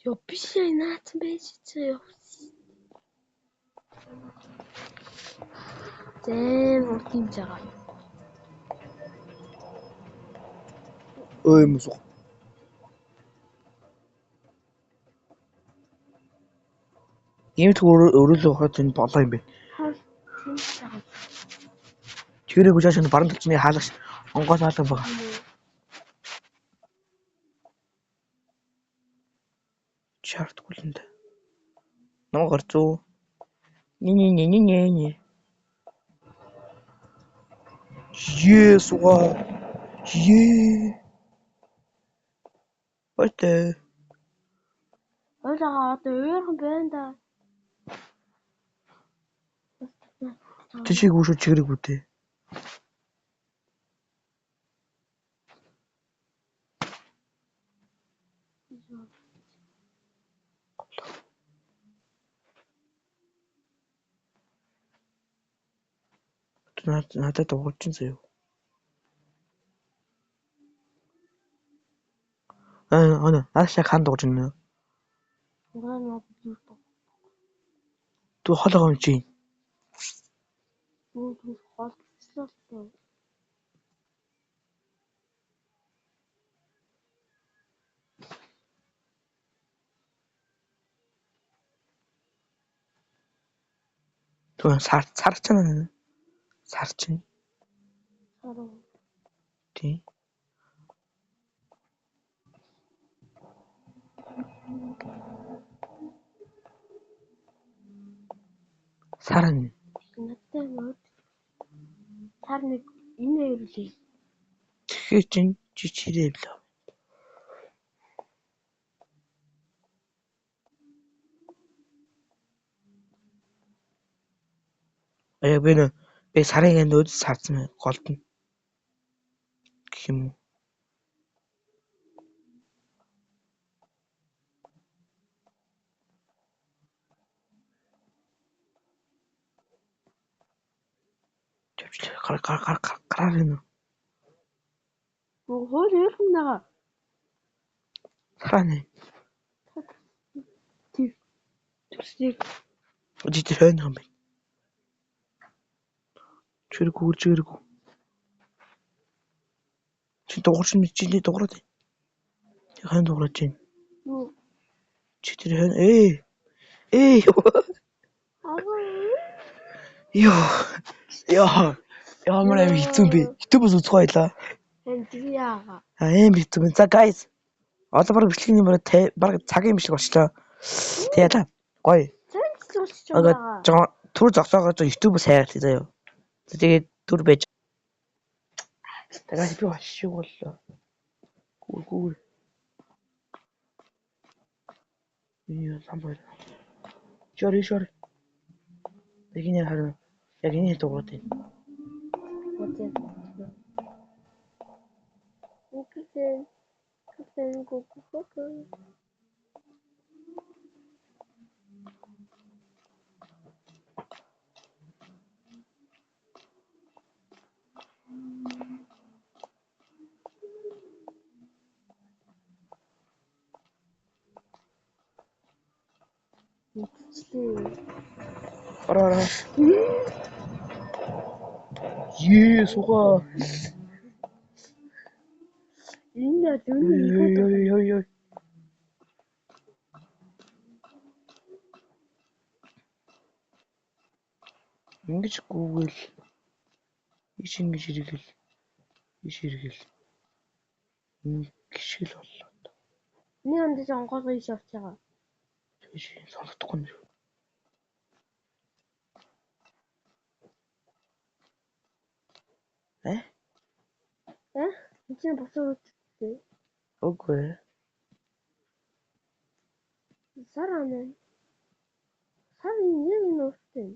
Ёо биш яа наацсан байж чи ёо. Зэм уртимж байгаа. Ой мусуу. Иймэрхүү өрөөлөө хахад энэ болоо юм бэ. Хаа тимж байгаа. Чигээрээ гүжааш энэ баруун талчны хаалагч онгоос хаалга байгаа. Чартгүй л энэ. Намайг гарцуу. Не. Есуга. Өтэ. Ойлгаа одоо уурхан байна да. Тийшээ гүшүү чигээрээ гүтээ. Надад дуурчин заяа. Наашаа хан дуурч байна. Угаанаа зүрх. Ту хоолоо юм чи. Бүгд холцлоо. Ту сарчна. Сарчин. Хараа. Тий. Саран. Надтай нөө. Сар нэг энэ ирлээ. Тэгэхээр чинь чичирээ блөө. Би сарын нөөд сарсан голдно. Гэх юм уу? Гараар энэ. Хөөе уурхан байгаа. Сараны. Түсийг Жижиг хойно юм байна. Чиргүү. Чи дуурчин чи дуураад. Хойно дуураж чинь. юу? Чи тэр хойно Ямар аим хэцүү бэ? YouTube-с үзэх байлаа. Энд яага. Аим хэцүү. За guys. Одоо баг бичлэгийн юм баг цагийн бичлэг болчлоо. Тэгээд гоё. Цэнц болчих юм байгаа. Түр зогсоогоо YouTube-с хайрлаа заяа. Тэгээд түр байж. Тэгээд би ашиг боллоо. Гүр. Юу самбар. Шори. Яг энэ хараа. Яг энэ дуурайд байна. Капитан Гоку. Ороо. Суга. Энэ дүн Ой. Ингэж гүгэл. Иш ингэж иргэл. Гişгэл боллоо. Нэг онд ч онгоолгоо иш авч байгаа. Тийш сонсохгүй юм. Энд чинь босоо үттэй. Үгүй. Сар анаа. Сар яг энэ урттай.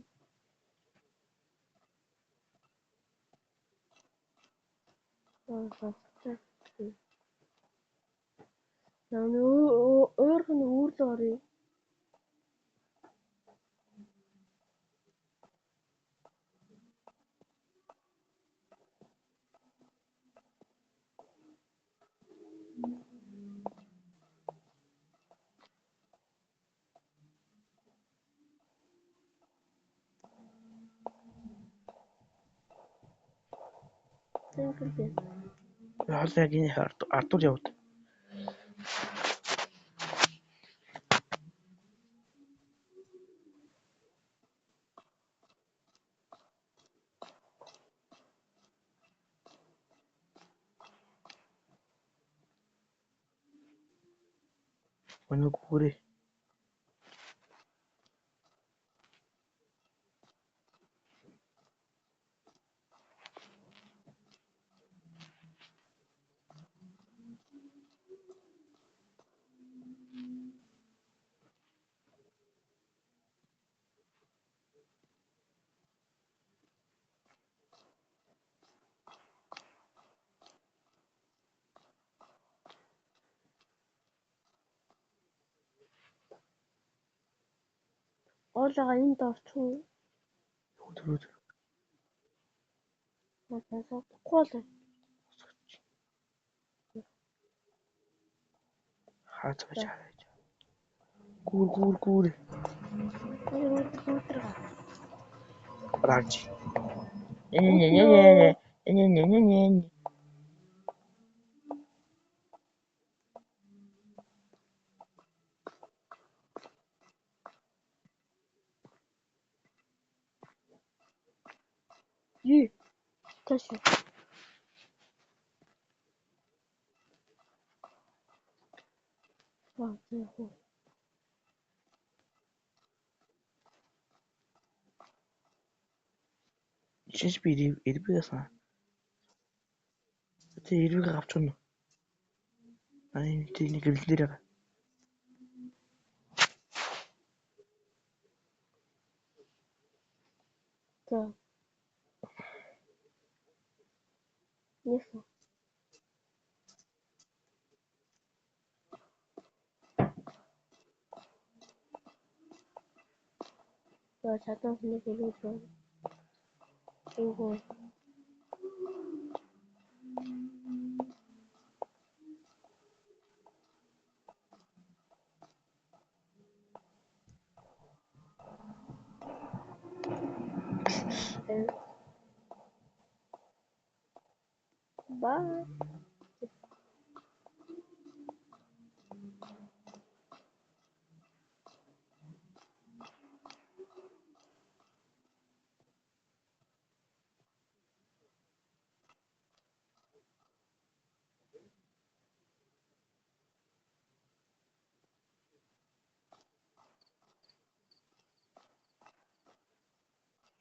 Уурхан үүрлээ орё. Тэнгэртэй. Хоол яг энэ ардуур явд. Өнөг хүрээ. Оолага энд орчих. Өдрөд Гол. хаац байж. Гүр. Раж. Не. Юу? Тэш. Зөө. Жиш би ирбэсэн. Тэ ирвэг авч гэнэ. Ай тийм нэг гэлдэр байгаа. За. Яса. За чадсан нэг үлээ. Ого. Bye.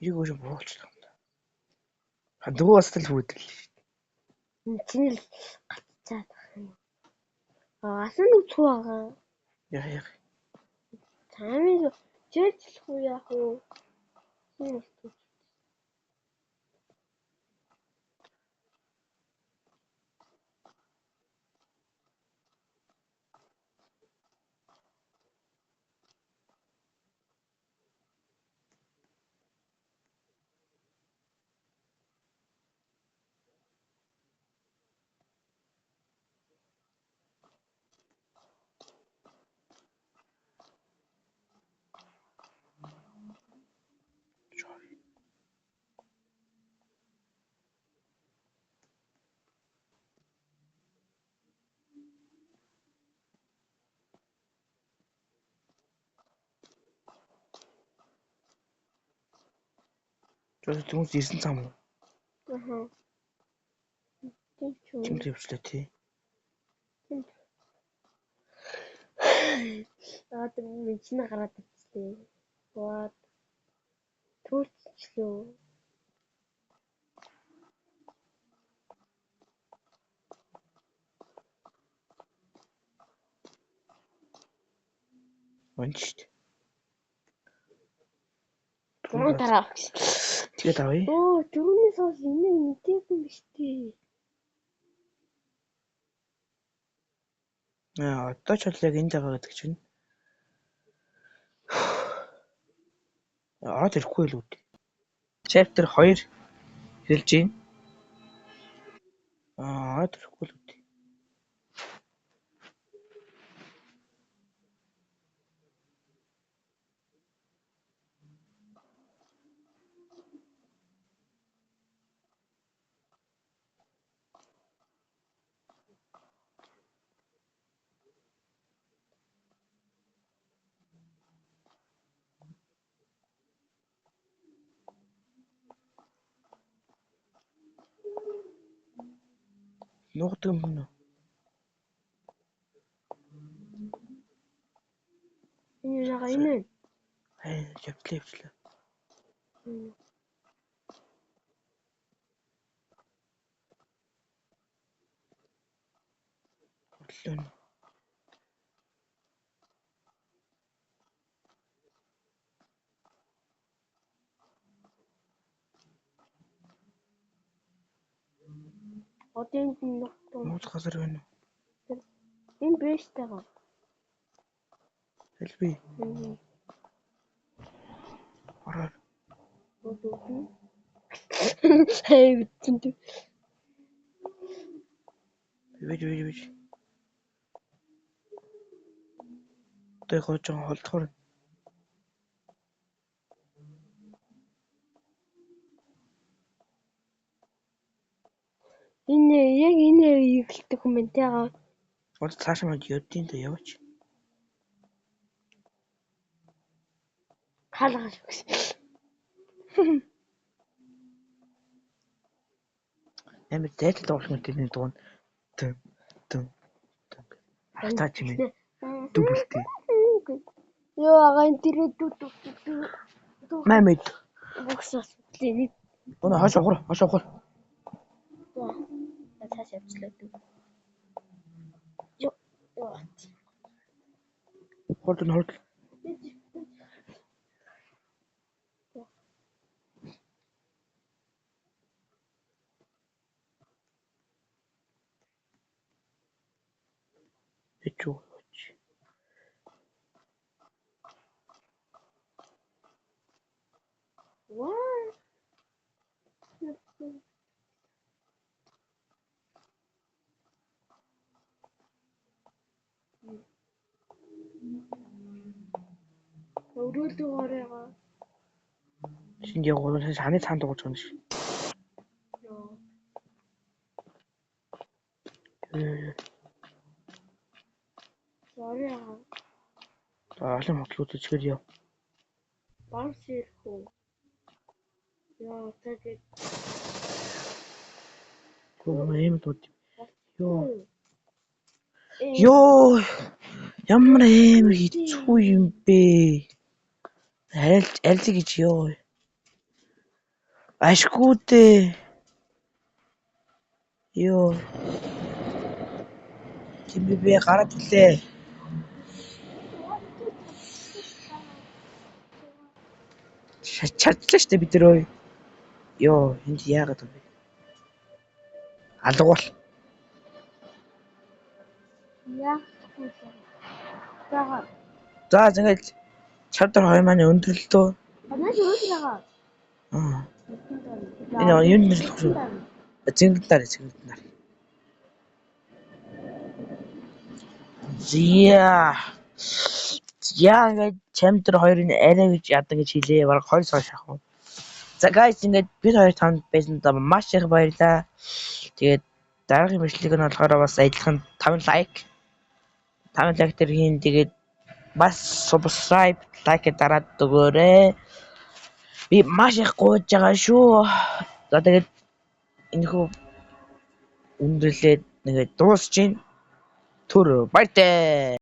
Юу гэж буулчлаа юм да. Дуугаас л хүүдэл. Чиний л гаццаад байгаа юм. Асан нүцгүй байгаа. Яах. Таймыг чэжлэх үү яах вэ? Түнс ирсэн цам уу? Аха. Чим төвчлээ тий. Одоо минь гараад ирчихлээ. What? Төрчлөө. Ончт. Тараа. Тэгээд авъя. Оо, дөрөвний соос энийг мэдээгүй юм шүү дээ. Одоо ч яг энд байгаа гэдэг чинь. Ороод ирэхгүй л үү. Chapter 2 хэлж гин. Ороод ирэхгүй л үү. нуугдаг юм байна уу? Энэ яга энэ. Явтлаа. Орлоо. Одоо энд нутаг. Нууц газар байна уу? Энэ бэстэйгаа. Хэлби. Ороо. Хей битэн. Бэж. Тэ гоож холдохор. Энэ яг энэ ихэлдэг комментаа. Одоо цаашаа мод ёдын дэ яваач. Хаалгаж өгс. Амар зайлт оруулах мэт энэ дуун. Тэн. Хатаач юм. Дүбэлтэй. Ёо аган тэрэ дүү. Мамид. Боксос. Лэний. Өнө хашаа. Цааш явчлаа дүү. Ёо. Хорд. Эчүү. Ваа. Өрөөлдөг оройгоо. Шинж явуул ханы цаанд дууж байгаа юм шиг. Ёо. Оройгоо. Алим хотлууд ичгэр яв. Бамс ирхүү. Ёо тэгээд. Ийм дууд. Ёо. Ямар амар хэцүү юм бэ? Альз гэж ёо. Ашгүй дээ. Ёо. Тимбэ гараад үлээ. Чадчихлаа штэ бид нэрөө. Ёо, энд яагаад вэ? Алгуул. Яа. За ингээд чадвар хоёр маань өндөрлөлтөө. Анаа жуулгаа. Энэ юу нэрлэх вэ? Зингэн нар. Яа ингээд чамдэр хоёрын арай гэж ядаг гэж хэлээ. Бараг 2 сар шахав. За guys ингээд бид хоёр танд байсан маш их баярлаа. Тэгээд дараагийн бичлэг нь болохоор бас адилхан 5 лайк төр хийн. Тэгээд бас subscribe лайк дараад өгөөрэй. Би маш их гуйж байгаа шүү. За тэгээд энэхүү өндөрлээд нэгэ дуусч гин. Түр баяртай.